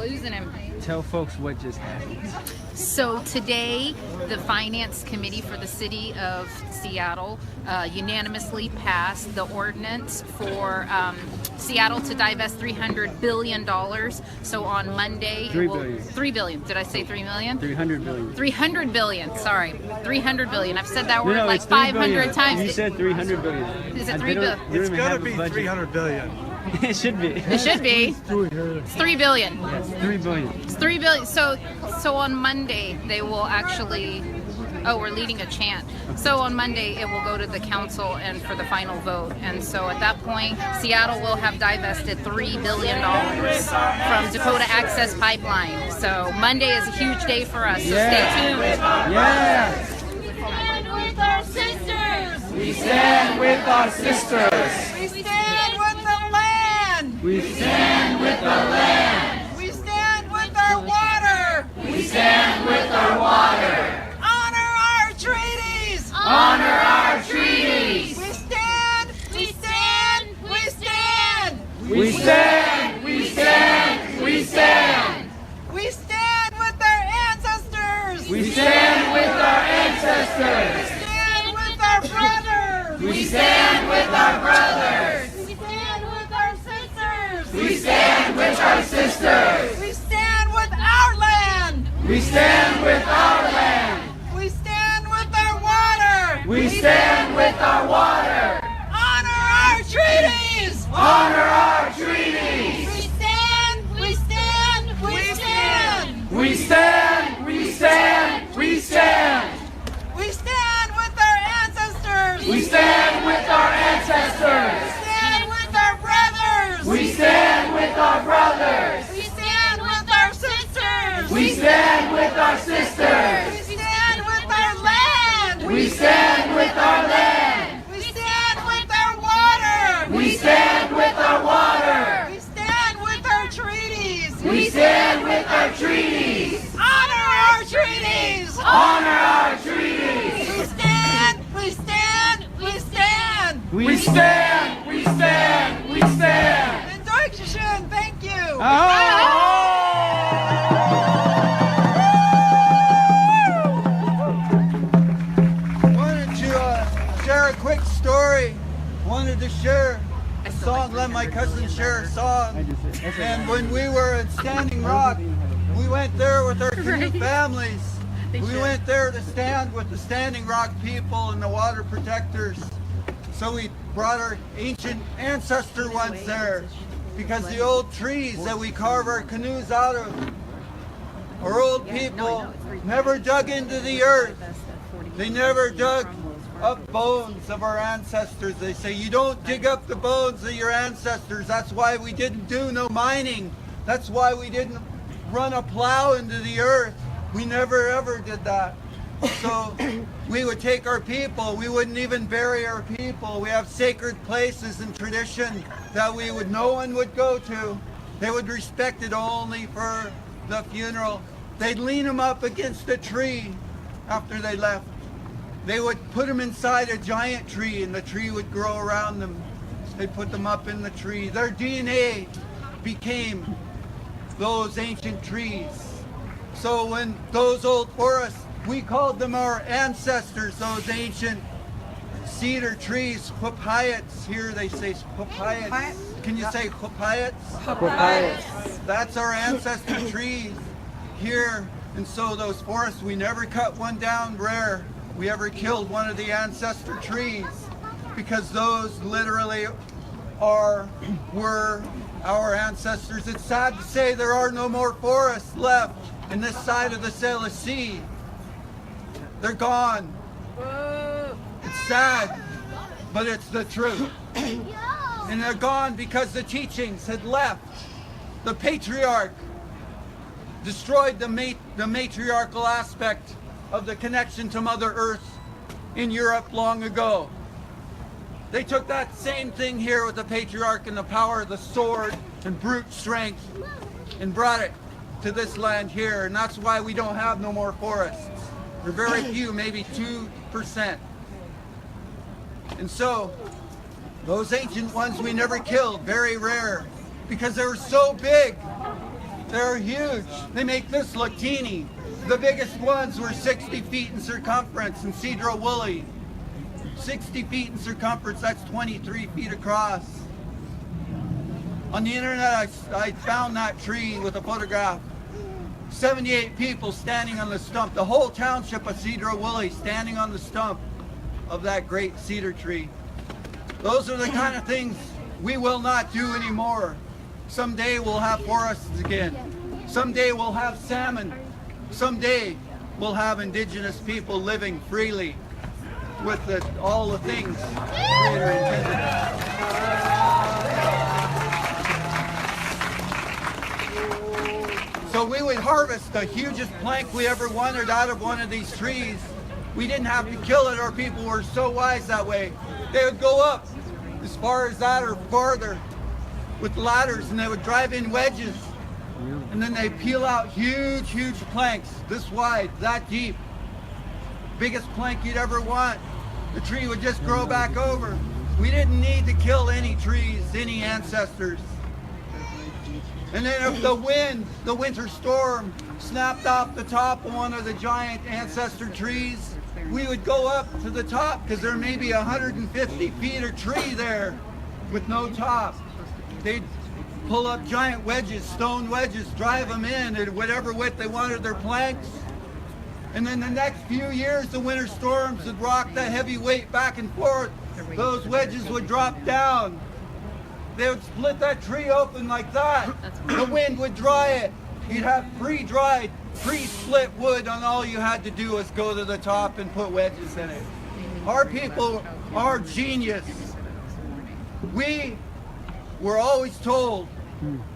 losing him. Tell folks what just happened. So today, the Finance Committee for the City of Seattle unanimously passed the ordinance for Seattle to divest $300 billion. So on Monday, $3 billion. Did I say $3 million? $300 billion. $300 billion. Sorry, $300 billion. I've said that word like it's 500 times. You said $300 billion. Is it $3 billion? It's gotta be $300 billion. It should be. It should be. It's $3 billion. Yes, $3 billion. It's $3 billion. So on Monday they will actually. Oh, we're leading a chant. So on Monday it will go to the council and for the final vote. And so at that point, Seattle will have divested $3 billion from Dakota Access Pipeline. So Monday is a huge day for us. So stay tuned. Yeah. Stand with our sisters. We stand with our sisters. We stand with the land. We stand with the land. We stand with our water. We stand with our water. Honor our treaties. Honor our treaties. We stand. We stand. We stand. We stand. We stand. We stand. We stand with our ancestors. We stand with our ancestors. We stand with our brothers. We stand with our brothers. We stand with our sisters. We stand with our sisters. We stand with our land. We stand with our land. We stand with our water. We stand with our water. Honor our treaties. Honor our treaties. We stand. We stand. We stand. We stand. We stand. We stand. We stand with our ancestors. We stand with our We ancestors. stand with our brothers. We stand with our brothers. We stand with our sisters. We stand with our We sisters. stand with our land. We stand with our land. We stand with our water. We stand with our water. We stand with our treaties. We stand with our treaties. Honor our treaties. Honor our treaties. We stand. We stand. We stand. We stand. We stand. We stand. In Deutschland, thank you. Wanted to share a quick story. Wanted to share a song, let my cousin share a song. And when we were at Standing Rock, we went there with our canoe families. We went there to stand with the Standing Rock people and the water protectors. So we brought our ancient ancestor ones there because the old trees that we carve our canoes out of, our old people never dug into the earth. They never dug up bones of our ancestors. They say you don't dig up the bones of your ancestors. That's why we didn't do no mining. That's why we didn't run a plow into the earth. We never ever did that. So we would take our people. We wouldn't even bury our people. We have sacred places and tradition that no one would go to. They would respect it only for the funeral. They'd lean them up against a tree after they left. They would put them inside a giant tree and the tree would grow around them. They'd put them up in the tree. Their DNA became those ancient trees. So when those old forests, we called them our ancestors, those ancient cedar trees, Quapayats. Here they say Quapayats. Can you say Quapayats? Quapayats. That's our ancestor trees here. And so those forests, we never cut one down, rare. We ever killed one of the ancestor trees because those literally were our ancestors. It's sad to say there are no more forests left in this side of the Salish Sea. They're gone. It's sad, but it's the truth. And they're gone because the teachings had left. The patriarch destroyed the matriarchal aspect of the connection to Mother Earth in Europe long ago. They took that same thing here with the patriarch and the power of the sword and brute strength and brought it to this land here. And that's why we don't have no more forests. There are very few, maybe 2%. And so those ancient ones we never killed, very rare, because they were so big. They're huge. They make this look teeny. The biggest ones were 60 feet in circumference in cedro woolly. 60 feet in circumference, that's 23 feet across. On the internet, I found that tree with a photograph. 78 people standing on the stump, the whole township of Cedro Woolly standing on the stump of that great cedar tree. Those are the kind of things we will not do anymore. Someday we'll have forests again. Someday we'll have salmon. Someday we'll have indigenous people living freely with all the things Creator intended. So we would harvest the hugest plank we ever wanted out of one of these trees. We didn't have to kill it, our people were so wise that way. They would go up as far as that or farther with ladders, and they would drive in wedges. And then they peel out huge, huge planks, this wide, that deep. Biggest plank you'd ever want. The tree would just grow back over. We didn't need to kill any trees, any ancestors. And then if the wind, the winter storm, snapped off the top of one of the giant ancestor trees, we would go up to the top because there may be 150 feet of tree there with no top. They'd pull up giant wedges, stone wedges, drive them in at whatever width they wanted their planks. And then the next few years, the winter storms would rock the heavy weight back and forth. Those wedges would drop down. They would split that tree open like that. The wind would dry it. You'd have pre-dried, pre-split wood, and all you had to do was go to the top and put wedges in it. Our people are genius. We were always told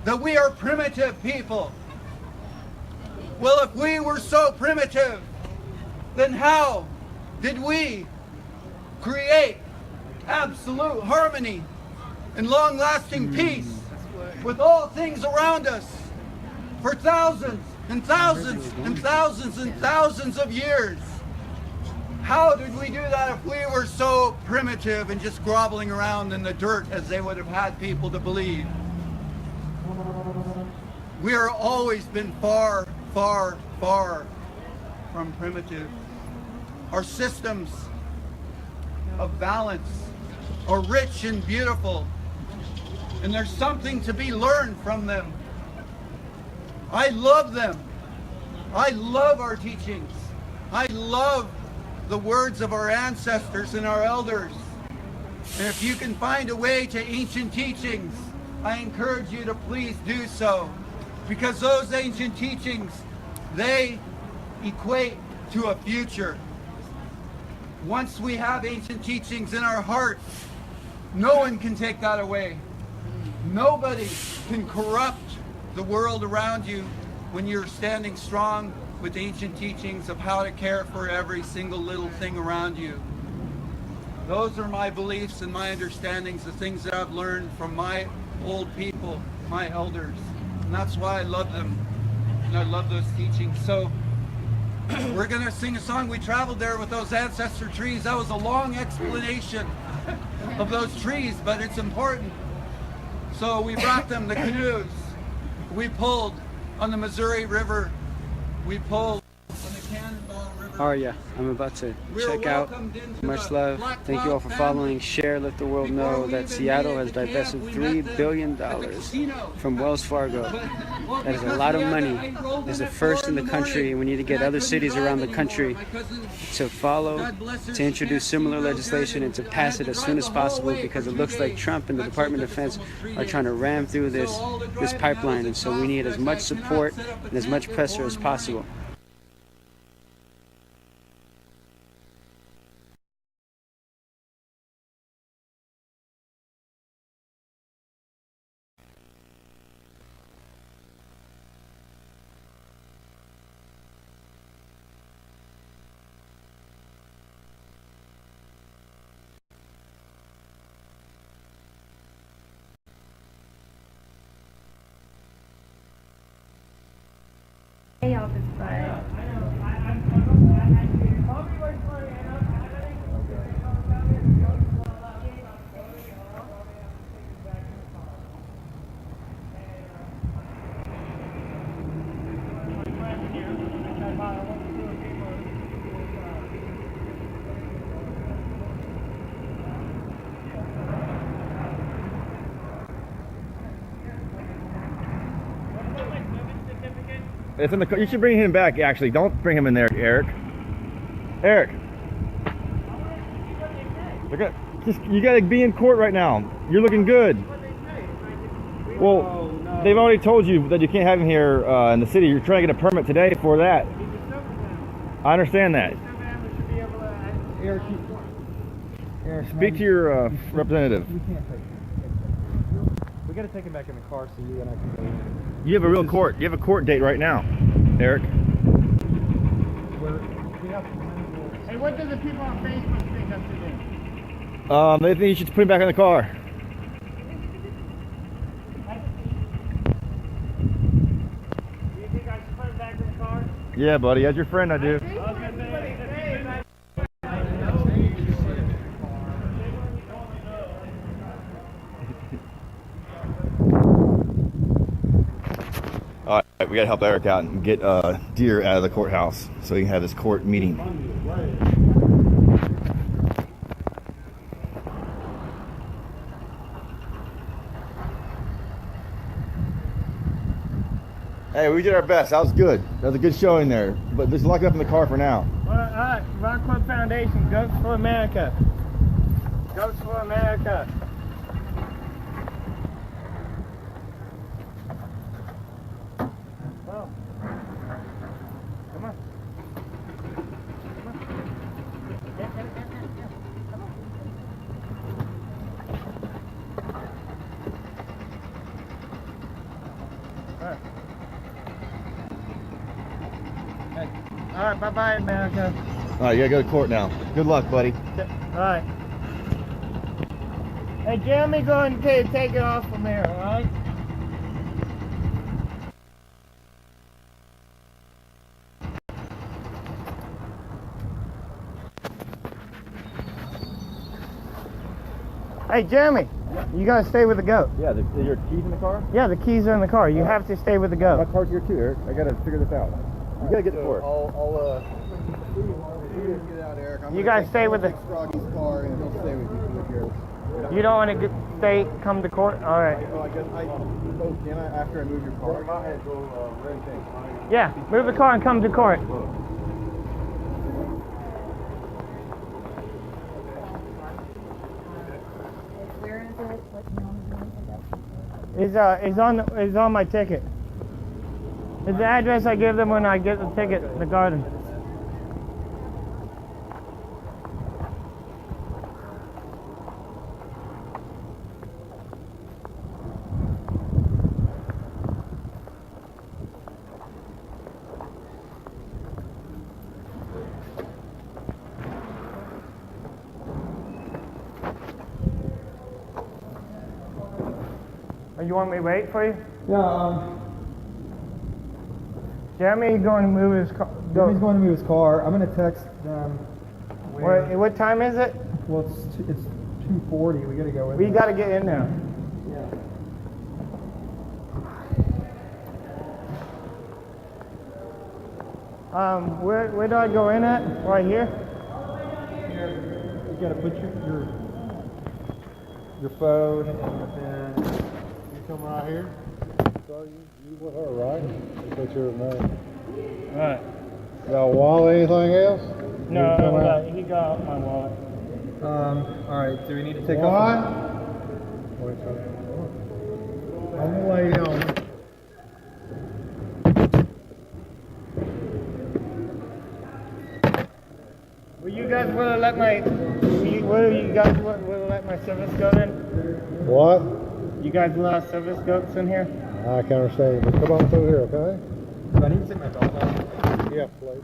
that we are primitive people. Well, if we were so primitive, then how did we create absolute harmony and long-lasting peace with all things around us for thousands and thousands and thousands and thousands of years? How did we do that if we were so primitive and just groveling around in the dirt as they would have had people to believe? We are always been far, far, far from primitive. Our systems of balance are rich and beautiful, and there's something to be learned from them. I love them. I love our teachings. I love the words of our ancestors and our elders. And if you can find a way to ancient teachings, I encourage you to please do so. Because those ancient teachings, they equate to a future. Once we have ancient teachings in our hearts, no one can take that away. Nobody can corrupt the world around you when you're standing strong with ancient teachings of how to care for every single little thing around you. Those are my beliefs and my understandings, the things that I've learned from my old people, my elders. And that's why I love them, and I love those teachings. So we're going to sing a song. We traveled there with those ancestor trees. That was a long explanation of those trees, but it's important. So we brought them the canoes. We pulled on the Missouri River. We pulled on the Cannonball River. Oh yeah, I'm about to check out. Much love. Thank you all for following. Share, let the world know that Seattle has divested $3 billion from Wells Fargo. That is a lot of money. It's the first in the country. We need to get other cities around the country to follow, to introduce similar legislation and to pass it as soon as possible, because it looks like Trump and the Department of Defense are trying to ram through this pipeline, and so we need as much support and as much pressure as possible. Elvis, but It's in the. You should bring him back. Actually, don't bring him in there, Eric. Eric. Look at. You gotta be in court right now. You're looking good. Well, they've already told you that you can't have him here in the city. You're trying to get a permit today for that. I understand that. Eric, Speak to your representative. We gotta take him back in the car so you and I can go in. You have a real court. You have a court date right now, Eric. Hey, what do the people on Facebook think us to do? They think you should put him back in the car. Do you think I should put him back in the car? Yeah, buddy. As your friend, I do. All right, we gotta help Eric out and get Deer out of the courthouse so he can have his court meeting. Hey, we did our best. That was good. That was a good showing there. But just lock it up in the car for now. All right, Rock Club Foundation, Goats for America. Goats for America. Well, come on. All right, bye-bye, America. All right, you gotta go to court now. Good luck, buddy. All right. Hey, Jeremy, go and take it off from here, all right? Hey, Jeremy, you gotta stay with the goat. Yeah, is your keys in the car? Yeah, the keys are in the car. You have to stay with the goat. My car's here too, Eric. I gotta figure this out. You gotta get to court. Get out, Eric. You guys stay with the... Scroggy's car and he'll stay with yours. You don't want to come to court? All right. Oh, I guess can I, after I move your car? Go ahead, go rent things. Yeah, move the car and come to court. Where is it? What Is on my ticket. It's the address I give them when I get the ticket in the garden. You want me to wait for you? Yeah, Jeremy's going to move his car. He's going to move his car. I'm going to text them. What time is it? Well, it's 2:40. We got to go in. We got to get in there. Yeah. Where do I go in at? Right here? You got to put your phone and then you come right here. So you with her, right? You put your name. Right. Got a wallet, anything else? No, he got my wallet. All right. Do we need to take What? off? I'm gonna lay down. Will you guys will let my service goat in? What? You guys allow service goats in here? I can't understand you, but come on through here, okay? Do I need to take my belt off? Yeah, please.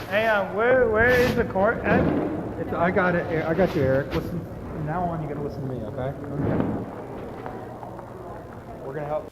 Hey, where is the court at? I got it. I got you, Eric. Listen. From now on, you gotta listen to me, okay? Okay. We're gonna help.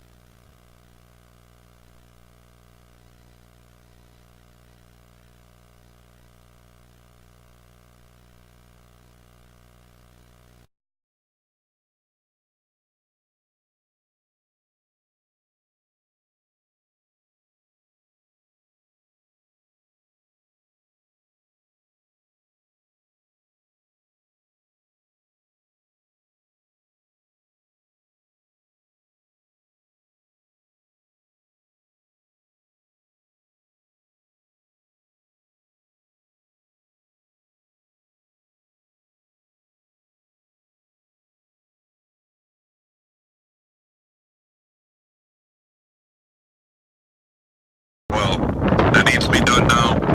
Well, that needs to be done now.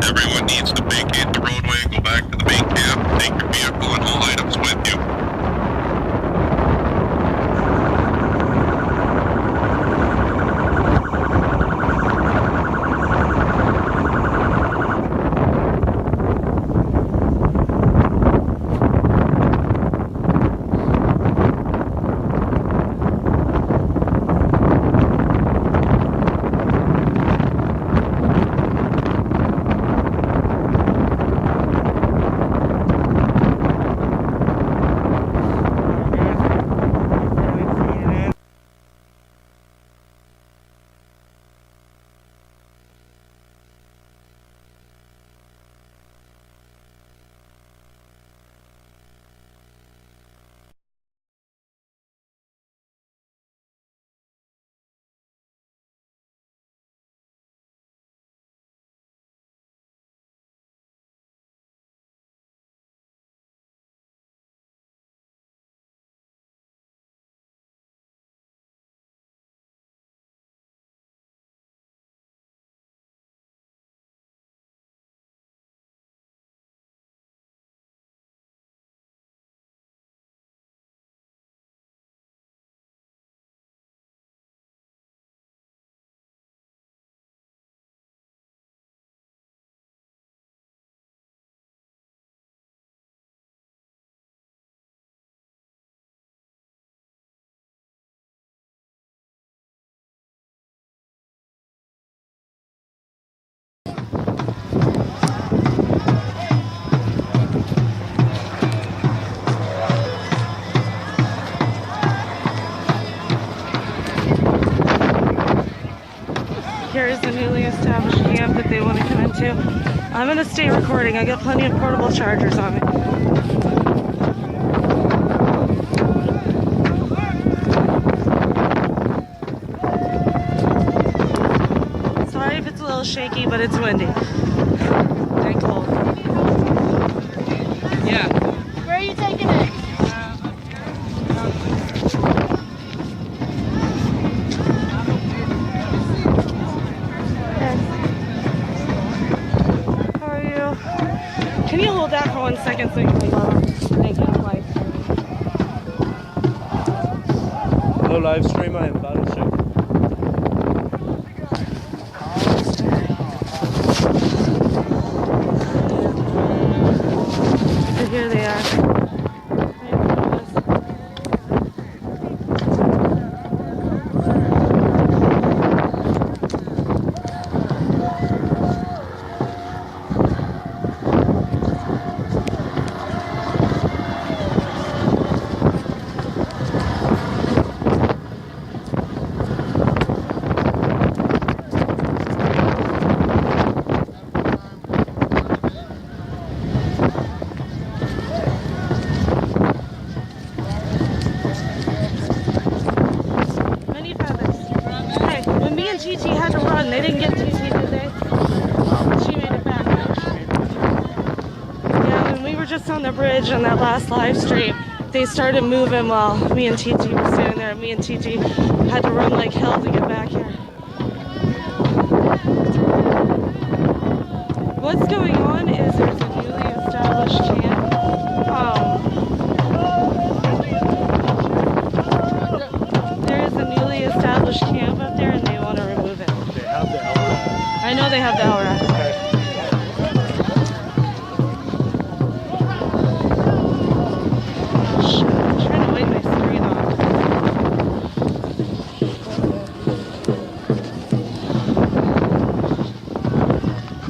Everyone needs to vacate the roadway, go back to the main camp, take your vehicle and all items with you. Here's the newly established camp that they want to come into. I'm going to stay recording. I got plenty of portable chargers on me. Sorry if it's a little shaky, but it's windy. Very cold. Yeah. Where are you taking it? How are you? Can you hold that for 1 second so you can thank you. Live. Hello, live stream. I am about to check. So here they are. Ridge on that last live stream, they started moving while me and TT were standing there. Me and TT had to run like hell to get back here. What's going on is there's a newly established camp. There is a newly established camp up there and they want to remove it. They have the LRAD. I know they have the LRAD. Shit, I'm trying to wait my screen on.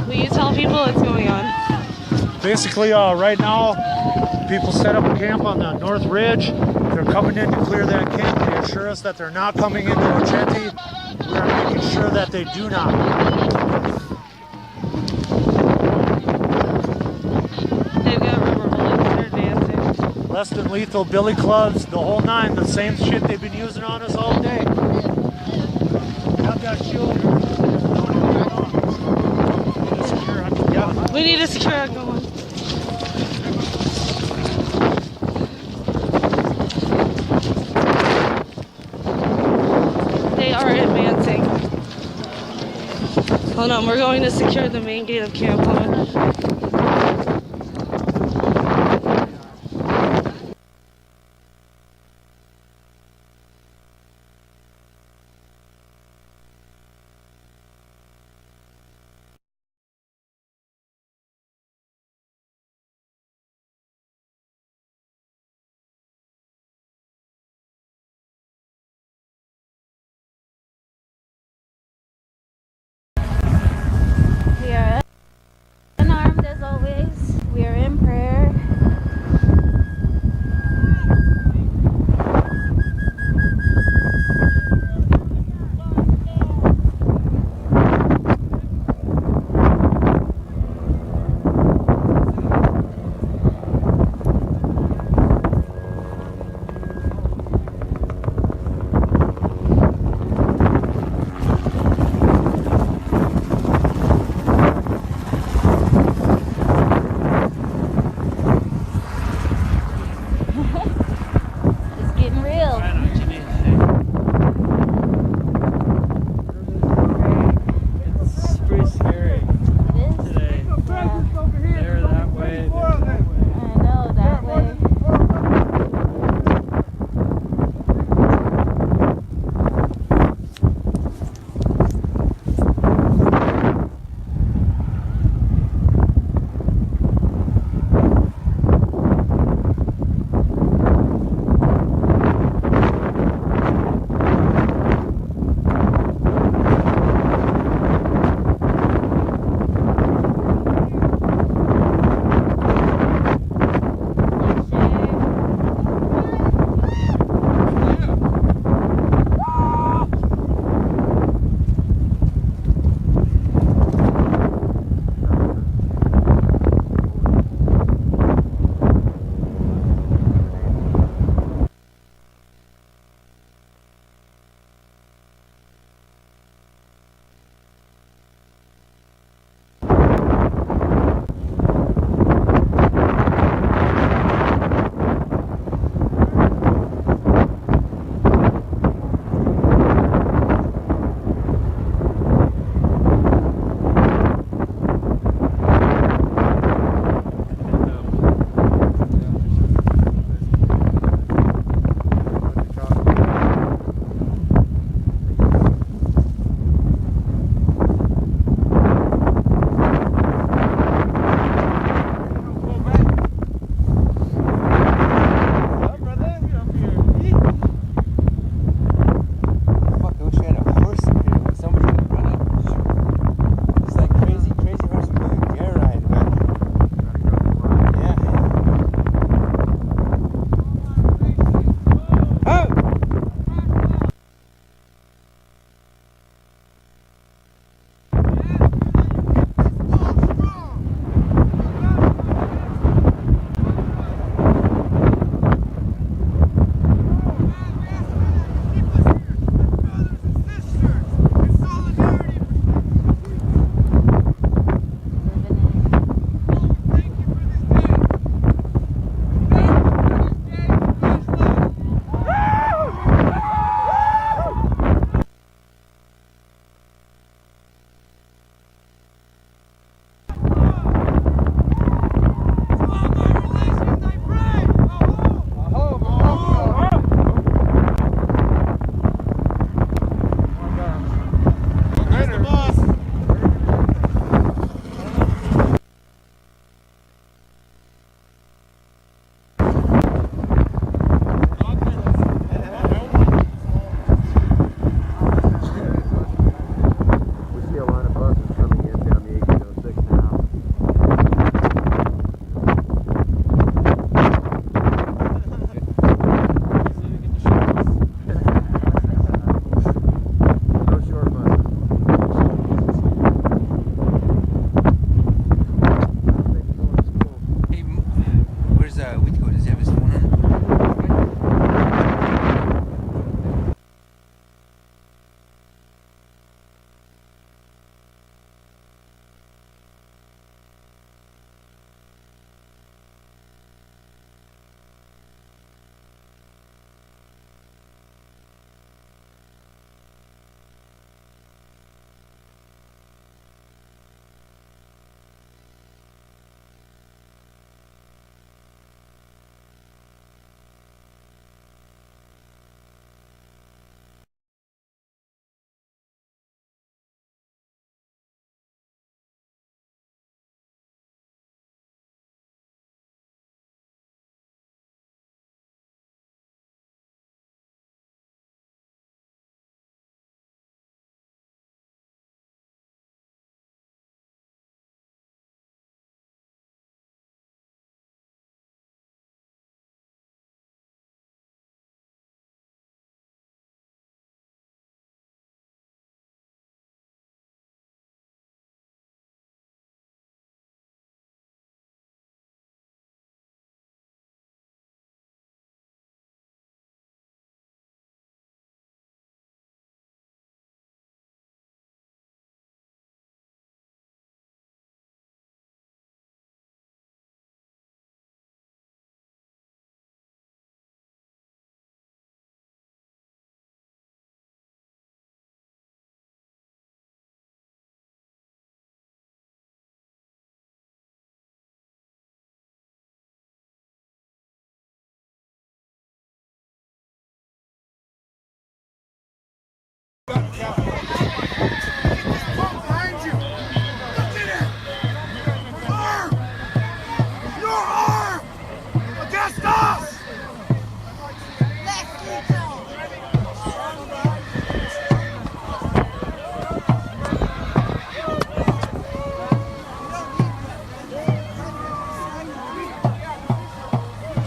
Will you tell people what's going on? Basically, right now, people set up a camp on the North Ridge. They're coming in to clear that camp. They assure us that they're not coming into Ochenti. We are making sure that they do not. They've got rubber bullets. They're advancing. Less than lethal billy clubs, the whole nine, the same shit they've been using on us all day. Got that shield. We need to secure it. Go on. They are advancing. Hold on, we're going to secure the main gate of Camp. Hold on. We are unarmed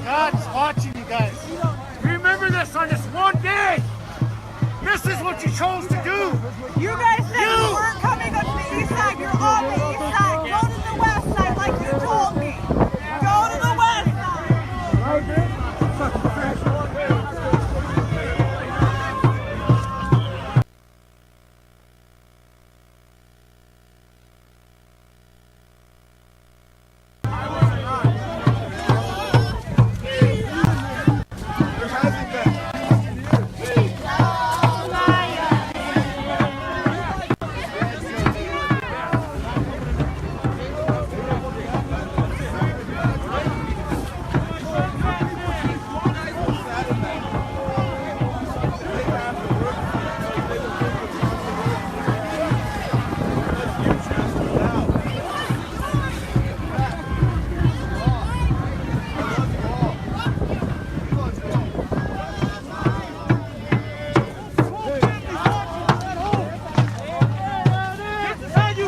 God's watching you guys. Remember this on this one day. This is what you chose to do. You guys said you weren't coming up to the east side. You're on the east side. Go to the west side like you told me. Go to the west side.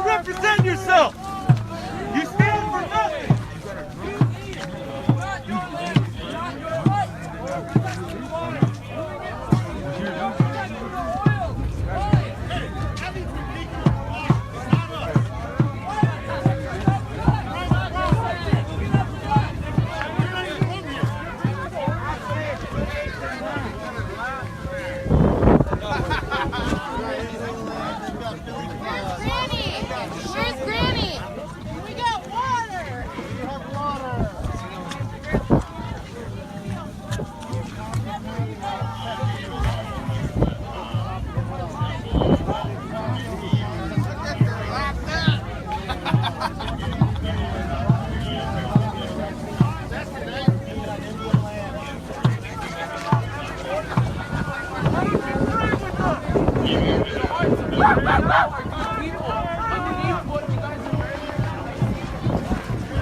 Represent yourself. You stand for nothing. Where's Granny? We got water.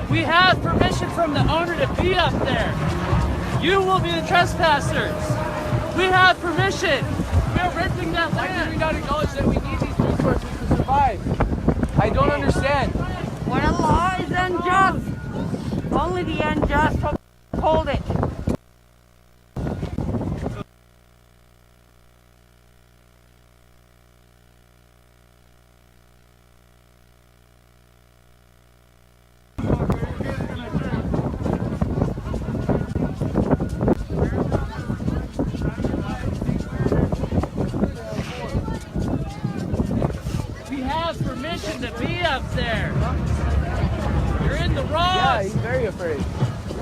We have permission from the owner to be up there. You will be the trespassers. We have permission. We are renting that land. Why do we not acknowledge that we need these resources to survive? I don't understand. When a law is unjust, only the unjust hold it. We have permission to be up there. You're in the wrong. Yeah, he's very afraid.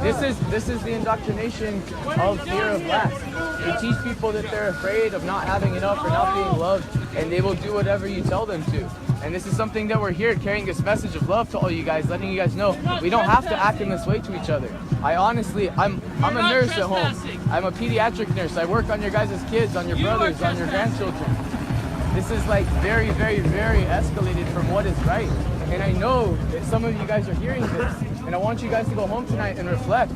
This is the indoctrination of fear of lack. They teach people that they're afraid of not having enough or not being loved, and they will do whatever you tell them to. And this is something that we're here carrying this message of love to all you guys, letting you guys know we don't have to act in this way to each other. I'm a nurse at home. I'm a pediatric nurse. I work on your guys' kids, on your brothers, on your grandchildren. This is like very, very, very escalated from what is right. And I know that some of you guys are hearing this, and I want you guys to go home tonight and reflect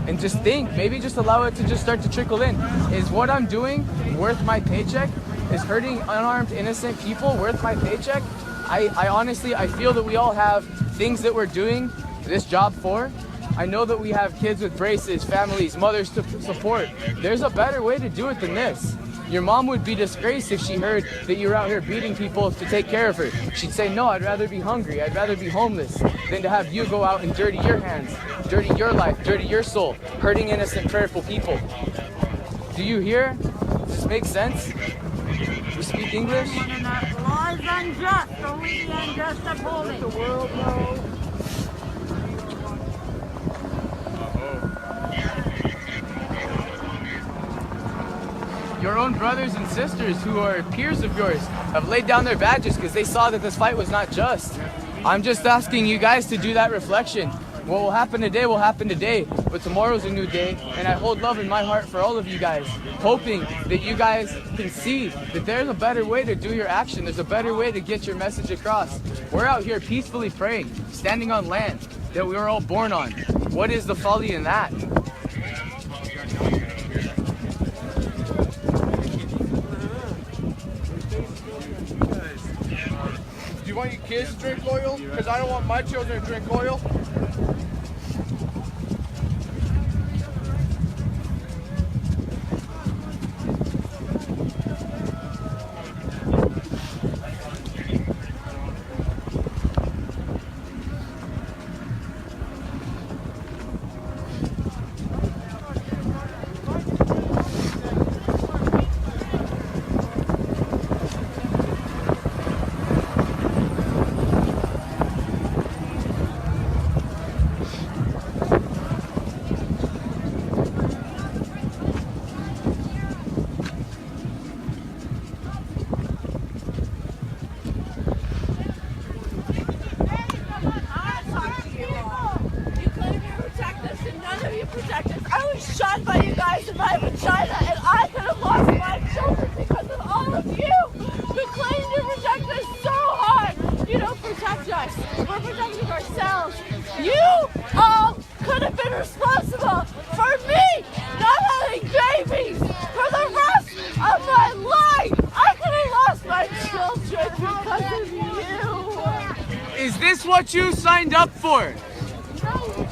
and just think, maybe just allow it to just start to trickle in. Is what I'm doing worth my paycheck? Is hurting unarmed, innocent people worth my paycheck? I honestly, I feel that we all have things that we're doing this job for. I know that we have kids with braces, families, mothers to support. There's a better way to do it than this. Your mom would be disgraced if she heard that you're out here beating people to take care of her. She'd say, no, I'd rather be hungry, I'd rather be homeless than to have you go out and dirty your hands, dirty your life, dirty your soul, hurting innocent, prayerful people. Do you hear? Does this make sense? You speak English? The law is unjust, only the unjust uphold it. The world knows. Your own brothers and sisters who are peers of yours have laid down their badges because they saw that this fight was not just. I'm just asking you guys to do that reflection. What will happen today will happen today, but tomorrow's a new day, and I hold love in my heart for all of you guys, hoping that you guys can see that there's a better way to do your action. There's a better way to get your message across. We're out here peacefully praying, standing on land that we were all born on. What is the folly in that? Do you want your kids to drink oil? Because I don't want my children to drink oil. I was shot by you guys in my vagina, and I could have lost my children because of all of you who claim to protect us so hard. You don't protect us. We're protecting ourselves. You all could have been responsible for me not having babies for the rest of my life. I could have lost my children because of you. Is this what you signed up for?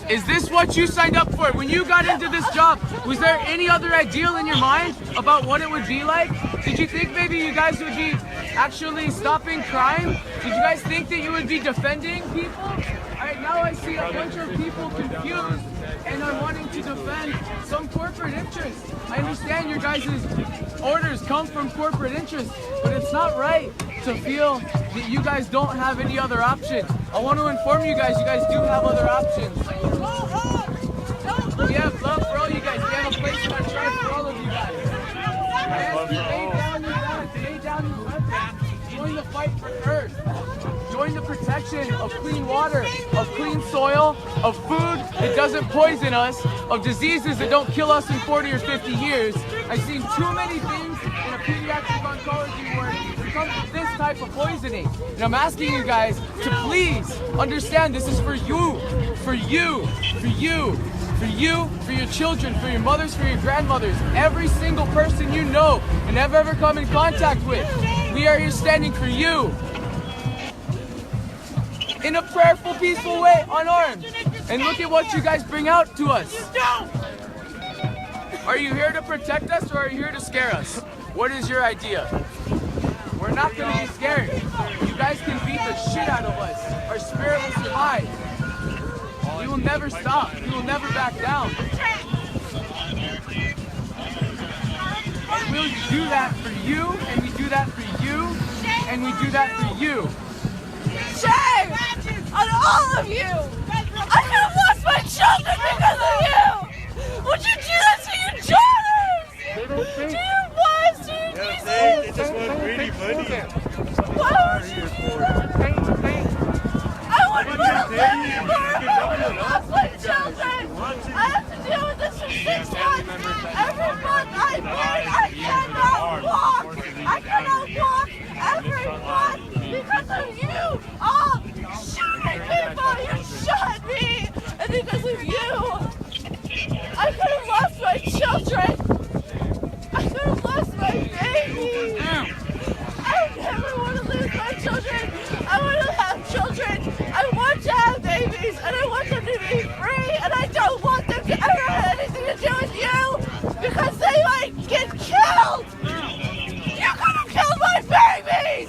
Is this what you signed up for? When you got into this job, was there any other ideal in your mind about what it would be like? Did you think maybe you guys would be actually stopping crime? Did you guys think that you would be defending people? Now I see a bunch of people confused and are wanting to defend some corporate interests. I understand your guys' orders come from corporate interests, but it's not right to feel that you guys don't have any other option. I want to inform you guys do have other options. We have love for all you guys. We have a place in our tribe for all of you guys. Lay down your guns, lay down your weapons. Join the fight for Earth. Join the protection of clean water, of clean soil, of food that doesn't poison us, of diseases that don't kill us in 40 or 50 years. I've seen too many things in a pediatric oncology ward that come from this type of poisoning. And I'm asking you guys to please understand this is for you, for you, for you, for you, for your children, for your mothers, for your grandmothers, every single person you know and have ever come in contact with. We are here standing for you. In a prayerful, peaceful way, unarmed. And look at what you guys bring out to us. Are you here to protect us or are you here to scare us? What is your idea? We're not going to be scared. You guys can beat the shit out of us. Our spirit will survive. We will never stop. We will never back down. And we'll do that for you, and we do that for you, and we do that for you. Shame on all of you! I could have lost my children because of you! Would you do that to your daughters? To your wives, to your nieces? They just want greedy money. Why would you do that? I would never live anymore if I would have lost my children! I have to deal with this for 6 months! Every month I bleed, I cannot walk! I cannot walk every month because of you! All shooting people! You shot me! And because of you, I could have lost my children! I could have lost my babies! I never want to lose my children! I want to have children! I want to have babies! And I want them to be free! And I don't want them to ever have anything to do with you! Because they might get killed! You could have killed my babies!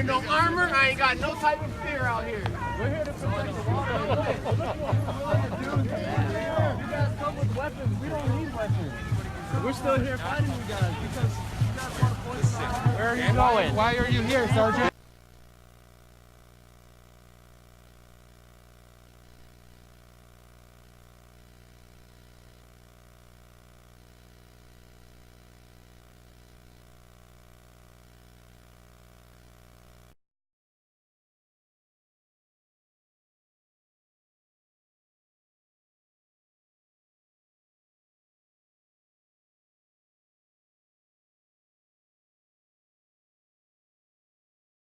no armor. I ain't got no type of fear out here. We're here to protect the water. You guys come with weapons. We don't need weapons. We're still here fighting you guys because you guys want to poison our water. Where are you going? Why are you here, Sergeant?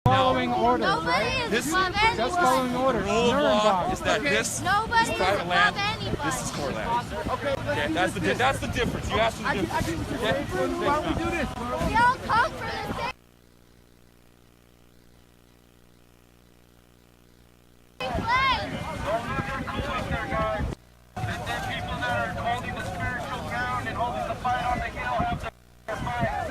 Following orders, right? This is just following orders. rule of law is that Okay. this is Nobody private is land, above anybody. this is court land. Okay, Okay, that's the difference. You asked for the difference. Okay? Why don't we do this? We all come for the same flag. And then people that are holding the spiritual ground and holding the fight on the hill have to fight.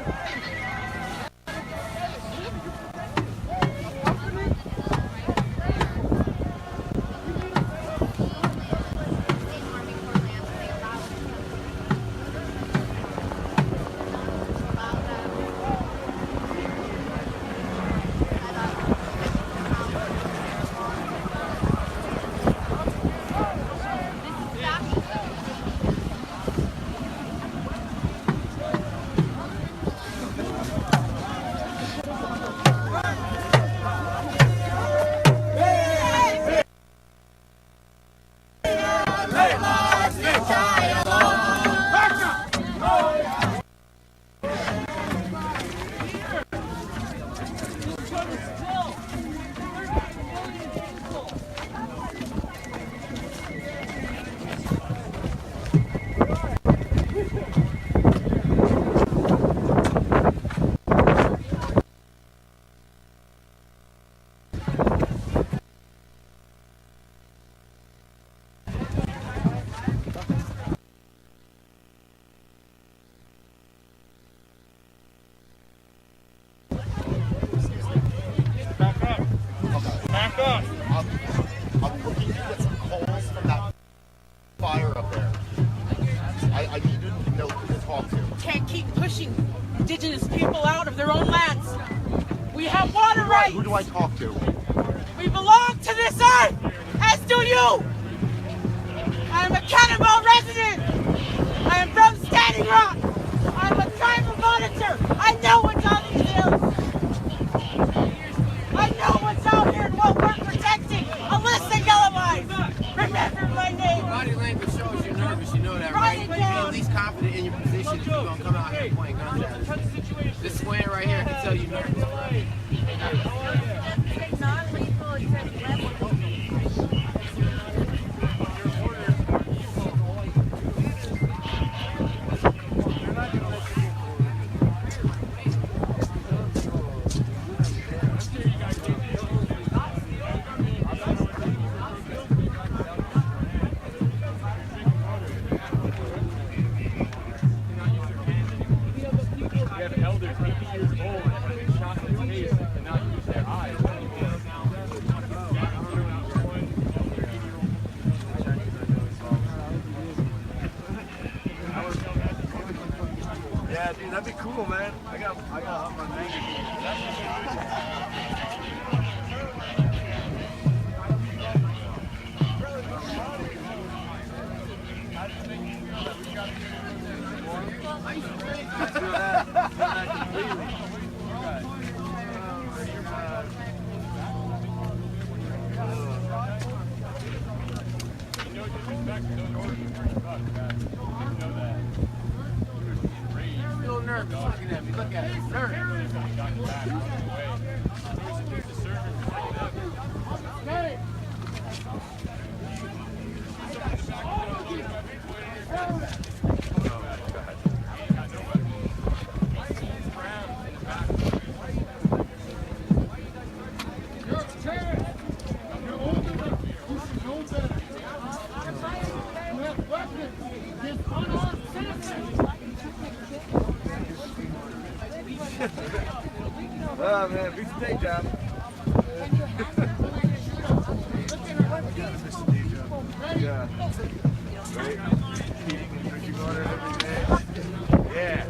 Back up. I'm looking to get some coals from that fire up there. I need to know who to talk to. Can't keep pushing indigenous people out of their own lands. We have water rights. Who do I talk to? We belong to this earth, as do you. I am a Cannonball resident. I am from Standing Rock. I'm a tribal monitor. I know what's on these hills. I know what's out here and what we're protecting. Alyssa Yelloweyes. Remember my name. Body language shows you're nervous, you know that, right? You be at least confident in your position if you're going to come out here and point guns at us. This square right here can tell you nervous. Non-lethal except weapons. We have elders 80 years old that have been shot in the face and cannot use their eyes. Yeah, dude, that'd be cool, man. I got up my Still nervous looking at me. Look at it. Nervous. Oh man, big day job. Yeah. Right? Eating and drinking water every day. Yeah.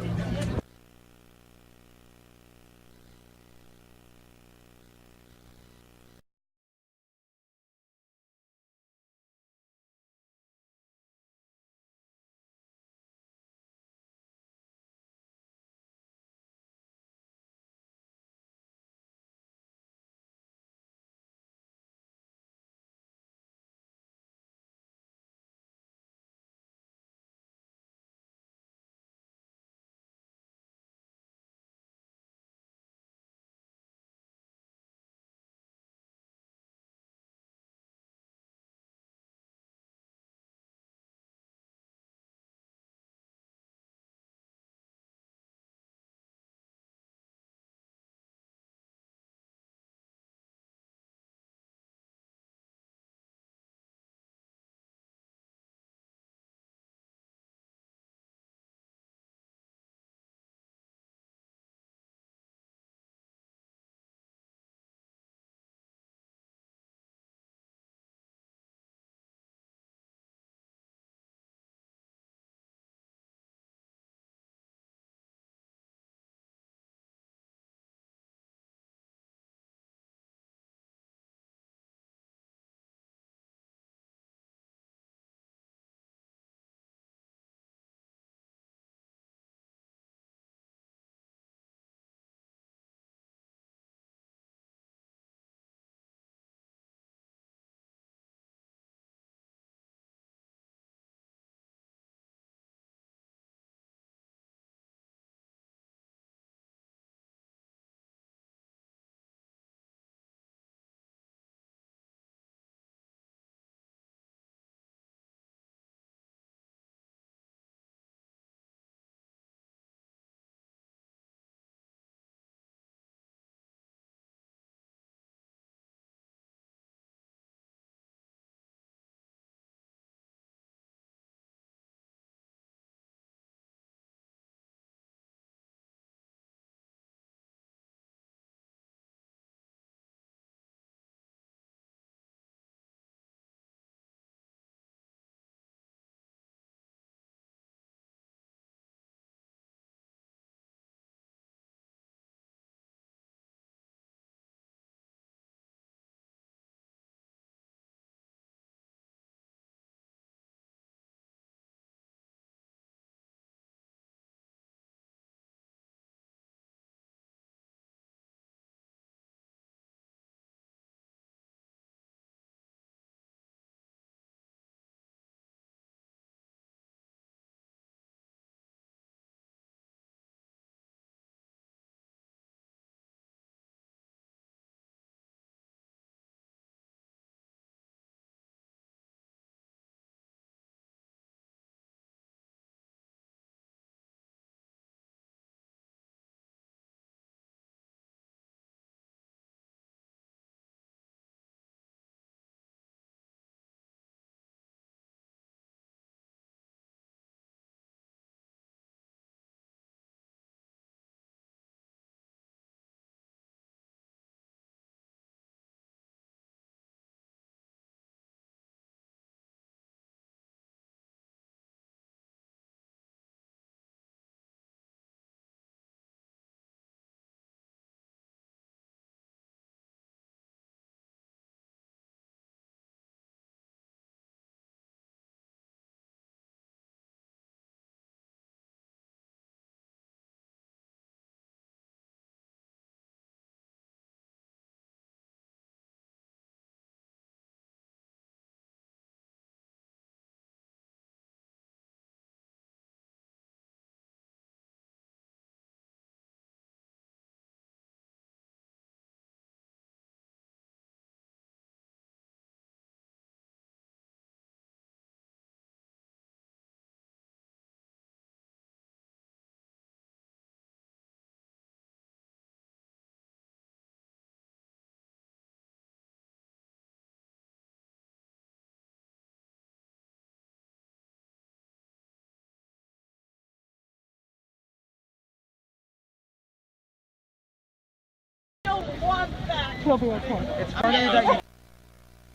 Don't want that. He'll be okay. It's funny that you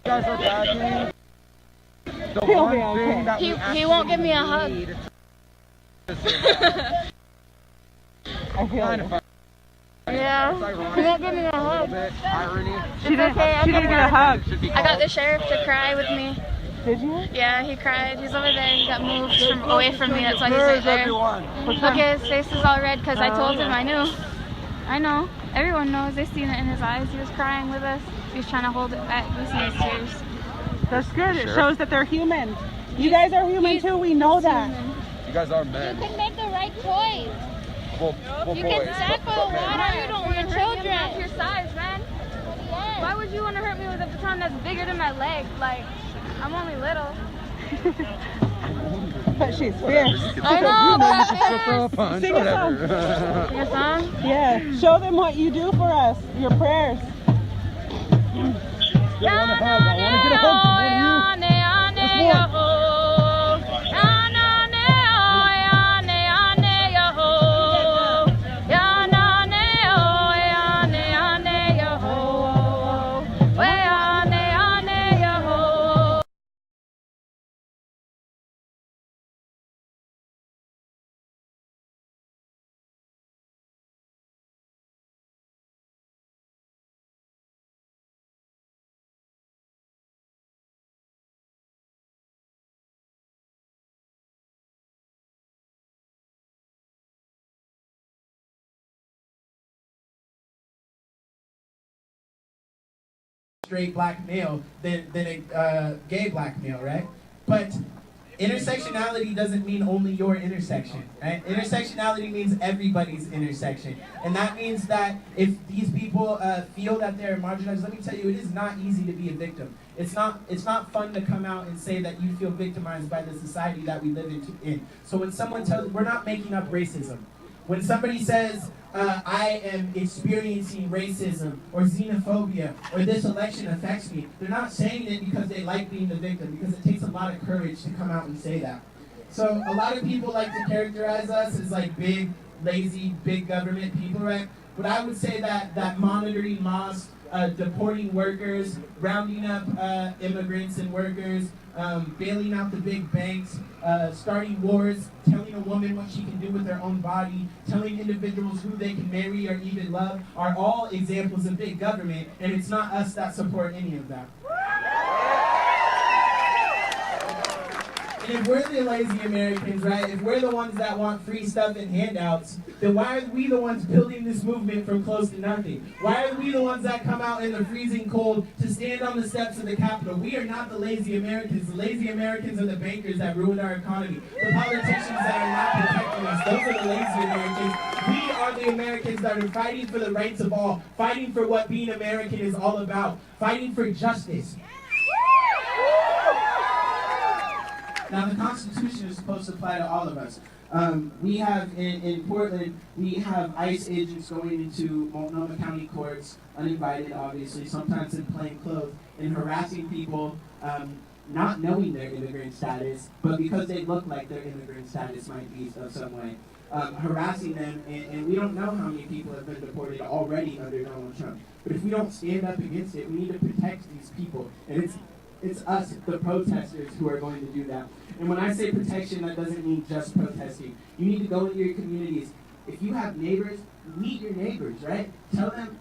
guys are backing the He'll one be okay. thing that He won't give me a hug. I feel it. Yeah, he won't give me a hug. Irony. She didn't get a hug. I got the sheriff to cry with me. Did you? Yeah, he cried. He's over there. He got moved away from me. That's why he's right there. Look, his face is all red because I told him. I knew. I know. Everyone knows. They've seen it in his eyes. He was crying with us. He was trying to hold it back. We see his tears. That's good. It shows that they're human. You guys are human too. We know that. You guys are men. You can make the right choice. Well, You can tackle water You don't for want your to hurt me. children. I'm your size, man. Why would you want to hurt me with a baton that's bigger than my leg? Like, I'm only little. But she's fierce. I know, but I'm Sing a song. Sing a song? Yeah. Show them what you do for us. Your prayers. Still want a hug. I want to get a hug from one of you. Just one. Straight black male than a gay black male, right? But intersectionality doesn't mean only your intersection, right? Intersectionality means everybody's intersection. And that means that if these people feel that they're marginalized, let me tell you, it is not easy to be a victim. It's not fun to come out and say that you feel victimized by the society that we live in. So when someone tells, we're not making up racism. When somebody says, I am experiencing racism or xenophobia or this election affects me, they're not saying it because they like being the victim, because it takes a lot of courage to come out and say that. So a lot of people like to characterize us as like big, lazy, big government people, right? But I would say that monitoring mosques, deporting workers, rounding up immigrants and workers, bailing out the big banks, starting wars, telling a woman what she can do with her own body, telling individuals who they can marry or even love are all examples of big government, and it's not us that support any of that. And if we're the lazy Americans, right, if we're the ones that want free stuff and handouts, then why are we the ones building this movement from close to nothing? Why are we the ones that come out in the freezing cold to stand on the steps of the Capitol? We are not the lazy Americans. The lazy Americans are the bankers that ruined our economy. The politicians that are not protecting us, those are the lazy Americans. We are the Americans that are fighting for the rights of all, fighting for what being American is all about, fighting for justice. Now, the Constitution is supposed to apply to all of us. We have, in Portland, we have ICE agents going into Multnomah County courts, uninvited, obviously, sometimes in plain clothes, and harassing people, not knowing their immigrant status, but because they look like their immigrant status might be of some way. Harassing them, and we don't know how many people have been deported already under Donald Trump. But if we don't stand up against it, we need to protect these people. And it's us, the protesters, who are going to do that. And when I say protection, that doesn't mean just protesting. You need to go into your communities. If you have neighbors, meet your neighbors, right? Tell them,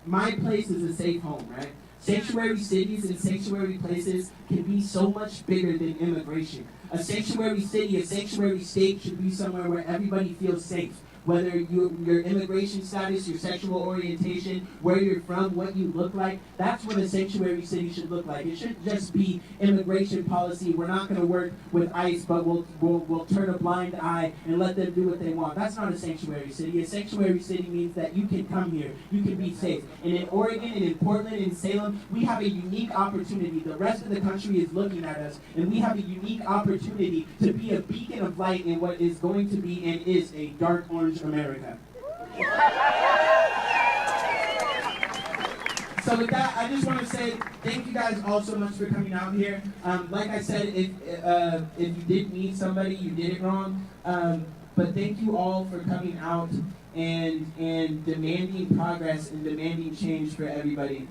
my place is a safe home, right? Sanctuary cities and sanctuary places can be so much bigger than immigration. A sanctuary city, a sanctuary state should be somewhere where everybody feels safe. Whether your immigration status, your sexual orientation, where you're from, what you look like, that's what a sanctuary city should look like. It shouldn't just be immigration policy. We're not going to work with ICE, but we'll turn a blind eye and let them do what they want. That's not a sanctuary city. A sanctuary city means that you can come here, you can be safe. And in Oregon and in Portland and in Salem, we have a unique opportunity. The rest of the country is looking at us, and we have a unique opportunity to be a beacon of light in what is going to be and is a dark orange America. So with that, I just want to say thank you guys all so much for coming out here. Like I said, if you did meet somebody, you did it wrong. But thank you all for coming out and demanding progress and demanding change for everybody.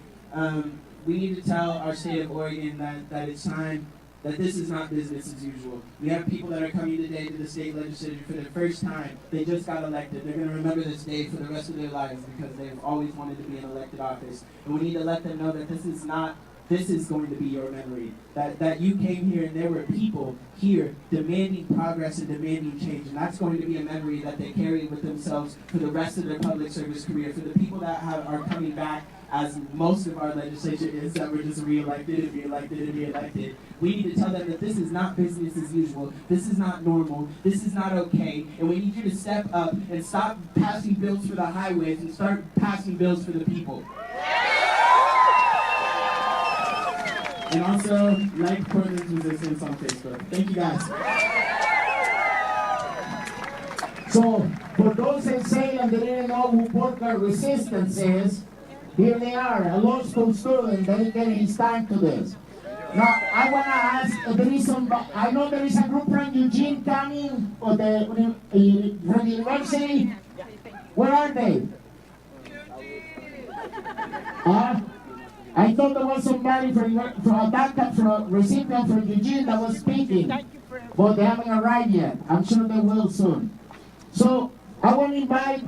We need to tell our state of Oregon that it's time, that this is not business as usual. We have people that are coming today to the state legislature for the first time. They just got elected. They're going to remember this day for the rest of their lives because they've always wanted to be in elected office. And we need to let them know that this is going to be your memory. That you came here and there were people here demanding progress and demanding change. And that's going to be a memory that they carry with themselves for the rest of their public service career. For the people that are coming back, as most of our legislature is, that we're just reelected and reelected and reelected. We need to tell them that this is not business as usual. This is not normal. This is not okay. And we need you to step up and stop passing bills for the highways and start passing bills for the people. And also, like Portland's Resistance on Facebook. Thank you guys. So, for those in Salem that didn't know who Portland Resistance is, here they are, a law school student dedicating his time to this. Now, I want to ask, I know there is a group from Eugene coming, or from the university. Where are they? I thought there was somebody from a recipient from Eugene that was speaking, but they haven't arrived yet. I'm sure they will soon. So, I want to invite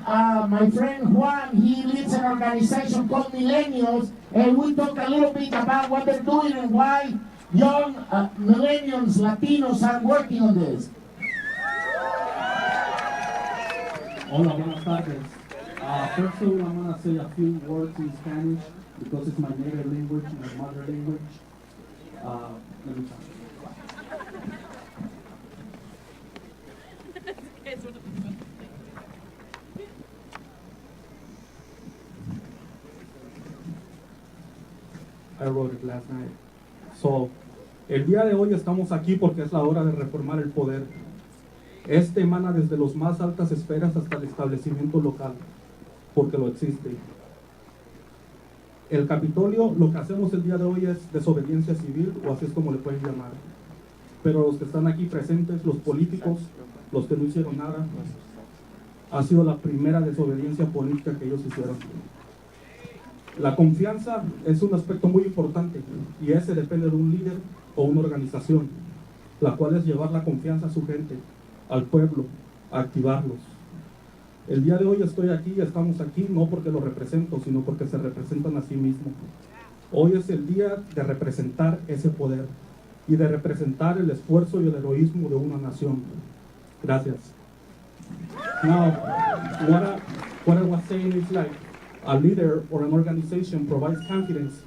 my friend Juan. He leads an organization called Millennials, and we talk a little bit about what they're doing and why young millennials, Latinos, are working on this. Hola, buenas tardes. First of all, I'm going to say a few words in Spanish because it's my native language, my mother language. Let me try. I wrote it last night. So, el día de hoy estamos aquí porque es la hora de reformar el poder. Este emana desde las más altas esferas hasta el establecimiento local, porque lo existe. El Capitolio, lo que hacemos el día de hoy es desobediencia civil, o así es como le pueden llamar. Pero los que están aquí presentes, los políticos, los que no hicieron nada, ha sido la primera desobediencia política que ellos hicieron. La confianza es un aspecto muy importante y ese depende de un líder o una organización, la cual es llevar la confianza a su gente, al pueblo, a activarlos. El día de hoy estoy aquí, estamos aquí, no porque lo represento, sino porque se representan a sí mismos. Hoy es el día de representar ese poder y de representar el esfuerzo y el heroísmo de una nación. Gracias. Now, what I was saying is like, a leader or an organization provides confidence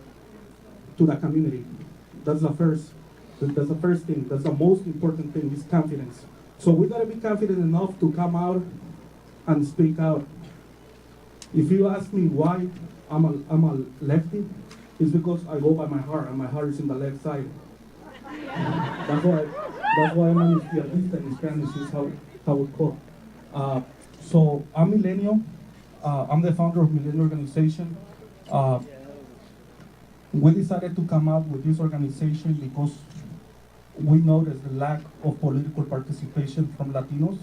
to the community. That's the first thing. That's the most important thing, is confidence. So we gotta be confident enough to come out and speak out. If you ask me why I'm a lefty, it's because I go by my heart, and my heart is in the left side. That's why I'm an izquierdista in Spanish, is how it's called. So I'm millennial. I'm the founder of Millennial Organization. We decided to come out with this organization because we noticed the lack of political participation from Latinos,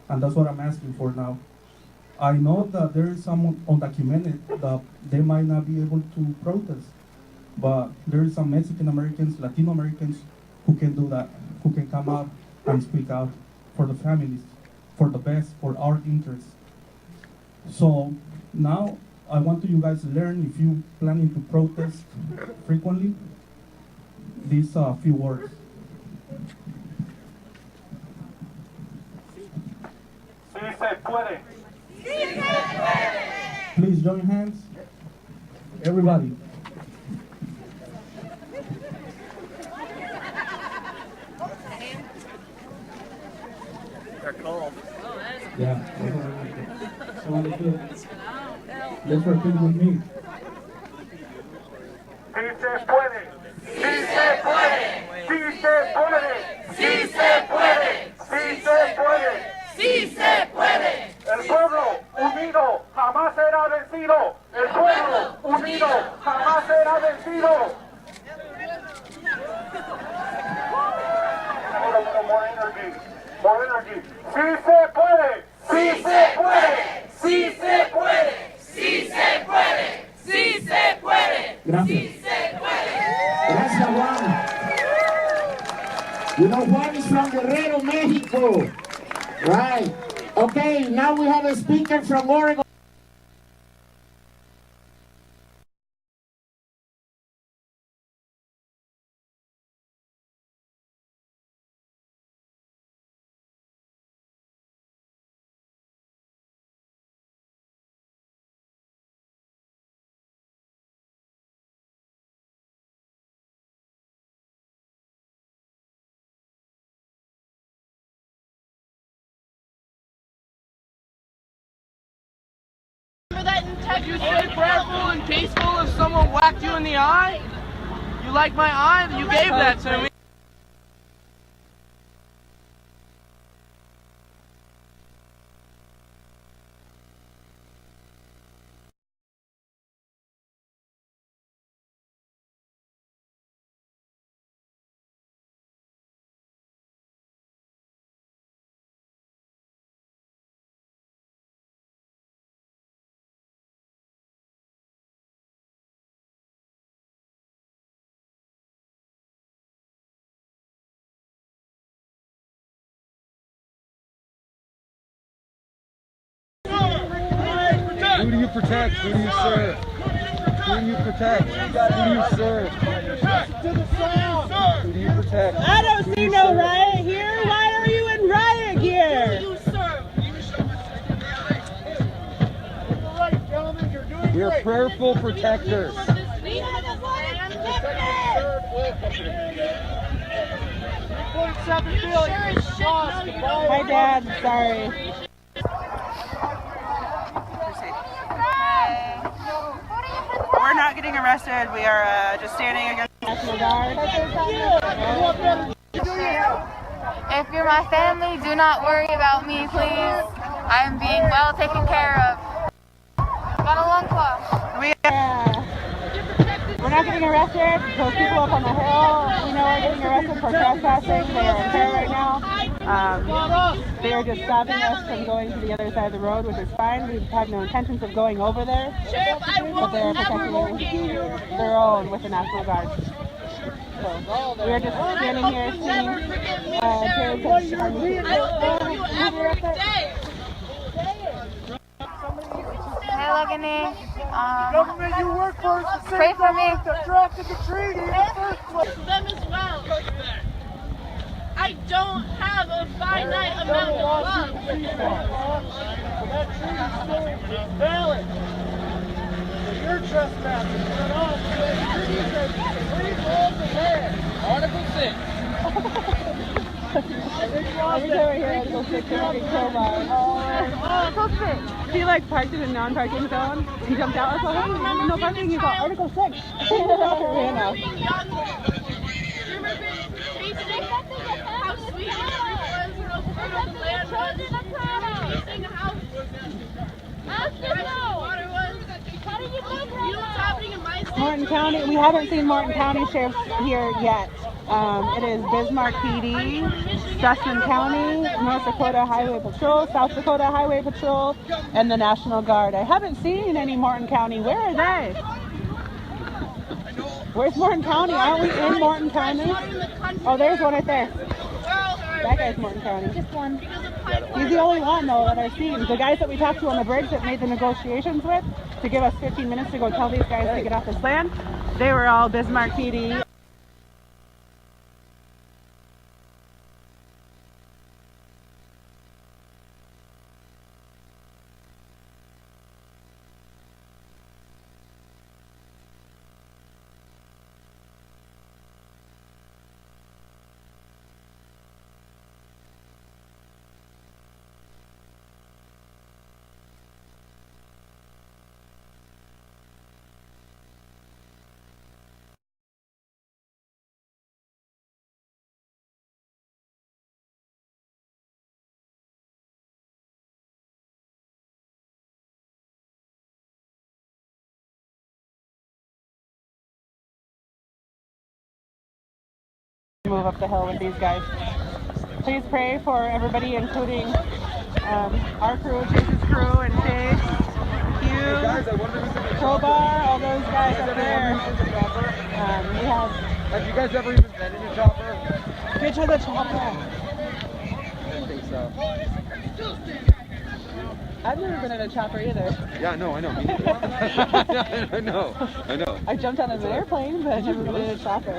and that's what I'm asking for now. I know that there is some undocumented that they might not be able to protest, but there is some Mexican Americans, Latino Americans who can do that, who can come out and speak out for the families, for the best, for our interests. So now I want you guys to learn, if you're planning to protest frequently, these few words. Sí se puede. Sí se puede. Please join hands. Everybody. They're cold. Yeah. Let's repeat with me. Sí se puede. Sí se puede. Sí se puede. Sí se puede. Sí se puede. Sí se puede. El pueblo unido jamás será vencido. El pueblo unido jamás será vencido. More energy. More energy. Sí se puede. Sí se puede. Sí se puede. Sí se puede. Sí se puede. Gracias. Sí se puede. Gracias, Juan. You know, Juan is from Guerrero, Mexico. Right. Okay, now we have a speaker from Oregon. Would you stay prayerful and peaceful if someone whacked you in the eye? You like my eye? You gave that to me. Who do you protect? Who do you serve? Who do you protect? Who do you serve? Who do you protect? I don't see no riot here. Why are you in riot gear? We're prayerful protectors. Hi, Dad. Sorry. We're not getting arrested. We are just standing against the National Guard. If you're my family, do not worry about me, please. I am being well taken care of. Got a lung cloth. We're not getting arrested. Those people up on the hill, we know are getting arrested for trespassing. They are in care right now. They are just stopping us from going to the other side of the road, which is fine. We have no intentions of going over there, but they are protecting their own with the National Guard. So we are just standing here seeing Hey, Logan. Government you work for is the same Pray for me. government that drafted the treaty in the first place. Them as well. I don't have a finite amount of love. That treaty's still valid. So you're trespassing. You're not. The treaty says free laws of land. Article 6. He like parked in a non-parking zone. He jumped out. I was like, hey, no parking. He's like, Article 6. Ran out. How sweet it was, how fertile the land was, chasing a house. Water was. You know what's happening in my state? Morton County. We haven't seen Morton County Sheriff here yet. It is Bismarck PD, Sussman County, North Dakota Highway Patrol, South Dakota Highway Patrol, and the National Guard. I haven't seen any Morton County. Where are they? Where's Morton County? Aren't we in Morton County? Oh, there's one right there. That guy's Morton County. Just one. He's the only one, though, that I've seen. The guys that we talked to on the bridge that made the negotiations with to give us 15 minutes to go tell these guys to get off this land, they were all Bismarck PD. Move up the hill with these guys. Please pray for everybody, including our crew, Chase's crew, and Chase, Hugh, Crowbar, all those guys up there. We have you guys ever even been in a chopper? get to the chopper. I don't think so. I've never been in a chopper either. Yeah, no, I know. Me neither. I know. I jumped out of an airplane, but I've never been in a chopper.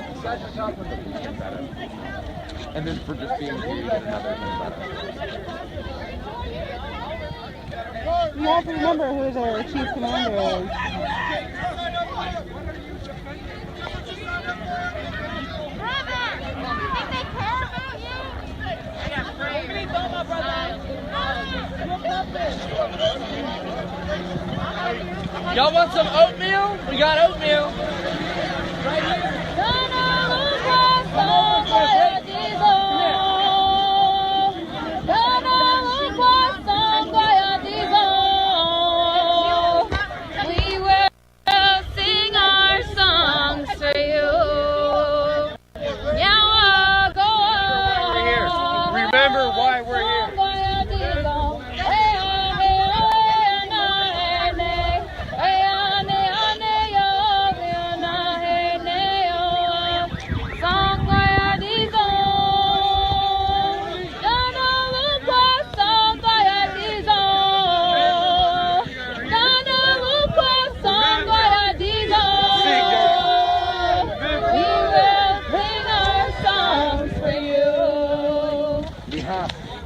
And then for just being here, you get another You have to remember who their chief commander is. Y'all want some oatmeal? We got oatmeal. Right here. We will sing our songs for you. We're here. Remember why we're here.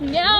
Yeah.